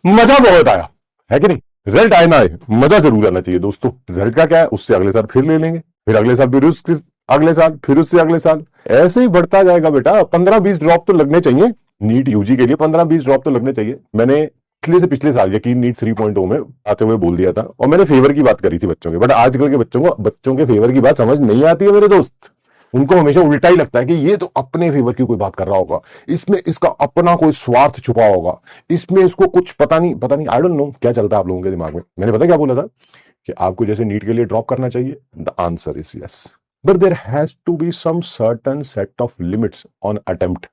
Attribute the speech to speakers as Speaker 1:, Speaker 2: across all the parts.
Speaker 1: मजा बहुत आया, है कि नहीं? रिजल्ट आए ना आए, मजा जरूर आना चाहिए दोस्तों। रिजल्ट का क्या है, उससे अगले साल फिर ले लेंगे, फिर अगले साल फिर उसके अगले साल, फिर उससे अगले साल, ऐसे ही बढ़ता जाएगा बेटा। 15-20 ड्रॉप तो लगने चाहिए नीट यूजी के लिए, 15-20 ड्रॉप तो लगने चाहिए। मैंने पिछले साल यकीन नीट 3.0 में आते हुए बोल दिया था, और मैंने फेवर की बात करी थी बच्चों के, बट आजकल के बच्चों के फेवर की बात समझ नहीं आती है मेरे दोस्त। उनको हमेशा उल्टा ही लगता है कि ये तो अपने फेवर की कोई बात कर रहा होगा, इसमें इसका अपना कोई स्वार्थ छुपा होगा, इसमें इसको कुछ पता नहीं, आई डोंट नो क्या चलता है आप लोगों के दिमाग में। मैंने पता क्या बोला था कि आपको जैसे नीट के लिए ड्रॉप करना चाहिए, the answer is yes, but there has to be some certain set of limits on attempt.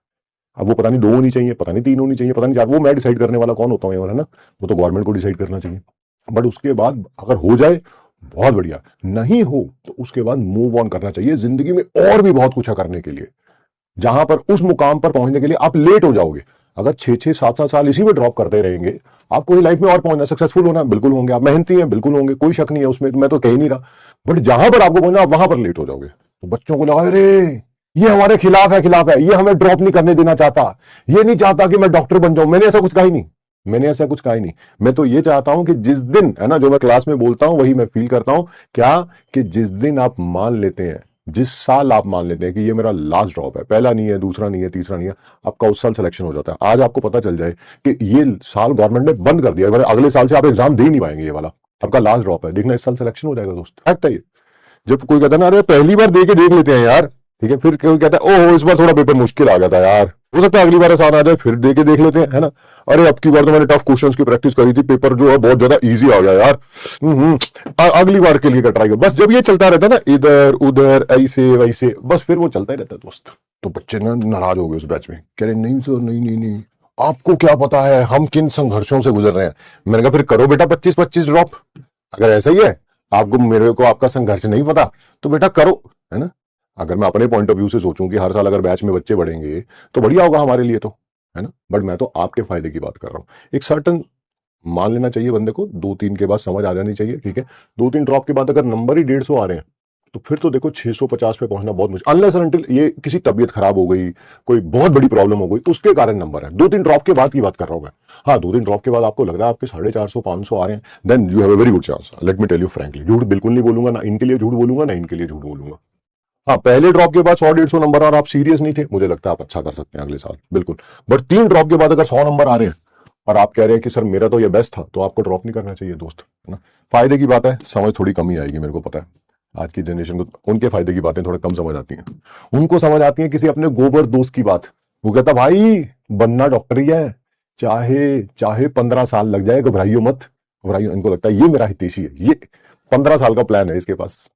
Speaker 1: अब वो पता नहीं 2 होनी चाहिए, पता नहीं 3 होनी चाहिए, पता नहीं 4, वो मैं डिसाइड करने वाला कौन होता हूँ, है ना? वो तो गवर्नमेंट को डिसाइड करना चाहिए। बट उसके बाद अगर हो जाए बहुत बढ़िया, नहीं हो तो उसके बाद मूव ऑन करना चाहिए। जिंदगी में और भी बहुत कुछ है करने के लिए, जहां पर उस मुकाम पर पहुंचने के लिए आप लेट हो जाओगे। अगर 6-6, 7-7 साल इसी में ड्रॉप करते रहेंगे, आपको लाइफ में और पहुंचना, सक्सेसफुल होना, बिल्कुल होंगे आप, मेहनती हैं बिल्कुल होंगे, कोई शक नहीं है उसमें, मैं तो कह ही नहीं रहा। बट जहां पर आपको पहुंचना, आप वहां पर लेट हो जाओगे। तो बच्चों को लगा अरे ये हमारे खिलाफ है, ये हमें ड्रॉप नहीं करने देना चाहता, ये नहीं चाहता कि मैं डॉक्टर बन जाऊं। मैंने ऐसा कुछ कहा ही नहीं, मैंने ऐसा कुछ कहा ही नहीं। मैं तो ये चाहता हूं कि जिस दिन, है ना, जो मैं क्लास में बोलता हूं वही मैं फील करता हूं, क्या कि जिस दिन आप मान लेते हैं, जिस साल आप मान लेते हैं कि ये मेरा लास्ट ड्रॉप है, पहला नहीं है, दूसरा नहीं है, तीसरा नहीं है, आपका उस साल सिलेक्शन हो जाता है। आज आपको पता चल जाए कि ये साल गवर्नमेंट ने बंद कर दिया, अगले साल से आप एग्जाम दे ही नहीं पाएंगे, ये वाला आपका लास्ट ड्रॉप है, देखना इस साल सिलेक्शन हो जाएगा दोस्त, फैक्ट है ये। जब कोई कहता है ना अरे पहली बार दे के देख लेते हैं यार, ठीक है, फिर कोई कहता है ओहो इस बार थोड़ा पेपर मुश्किल आ गया था यार, हो सकता है अगली बार आसान आ जाए, फिर दे के देख लेते हैं, है ना? अरे अब की बार तो मैंने टफ क्वेश्चंस की प्रैक्टिस करी थी, पेपर जो है बहुत ज्यादा इजी आ गया यार, अगली बार के लिए का ट्राई कर। बस जब ये चलता रहता है ना, इधर उधर ऐसे वैसे, बस फिर वो चलता ही रहता है दोस्त। तो बच्चे ना नाराज हो गए उस बैच में, कह रहे नहीं सर, नहीं नहीं नहीं, आपको क्या पता है हम किन संघर्षों से गुजर रहे हैं। मैंने कहा फिर करो बेटा 25-25 ड्रॉप, अगर ऐसा ही है, आपको मेरे को आपका संघर्ष नहीं पता तो बेटा करो, है ना? अगर मैं अपने पॉइंट ऑफ व्यू से सोचूं कि हर साल अगर बैच में बच्चे बढ़ेंगे तो बढ़िया होगा हमारे लिए, तो है ना? बट मैं तो आपके फायदे की बात कर रहा हूँ। एक सर्टन मान लेना चाहिए बंदे को, 2-3 के बाद समझ आ जानी चाहिए, ठीक है? 2-3 ड्रॉप के बाद अगर नंबर ही 150 आ रहे हैं, तो फिर तो देखो 650 पे पहुंचना बहुत मुश्किल, अनलेस अनटिल ये किसी तबीयत खराब हो गई, कोई बहुत बड़ी प्रॉब्लम हो गई, उसके कारण नंबर है। 2-3 ड्रॉप के बाद की बात कर रहा हूं मैं। हाँ, 2-3 ड्रॉप के बाद आपको लग रहा है आपके 450-500 आ रहे हैं, then you have a very good chance. Let me tell you frankly, झूठ बिल्कुल नहीं बोलूंगा, ना इनके लिए झूठ बोलूंगा, ना इनके लिए झूठ बोलूंगा। हाँ, पहले ड्रॉप के बाद 100-150 नंबर और आप सीरियस नहीं थे, मुझे लगता है आप अच्छा कर सकते हैं अगले साल, बिल्कुल। बट 3 ड्रॉप के बाद अगर 100 नंबर आ रहे हैं और आप कह रहे हैं कि सर मेरा तो ये बेस्ट था, तो आपको ड्रॉप नहीं करना चाहिए दोस्त, है ना? फायदे की बात है, समझ थोड़ी कमी आएगी, मेरे को पता है। आज की जनरेशन को उनके फायदे की बातें थोड़ा कम समझ आती हैं, उनको समझ आती है किसी अपने गोबर दोस्त की बात। वो कहता भाई बनना डॉक्टर ही है, चाहे चाहे 15 साल लग जाए, घबराइयो मत, घबराइयो। इनको लगता है ये मेरा हितैषी है, ये 15 साल का प्लान है इसके पास।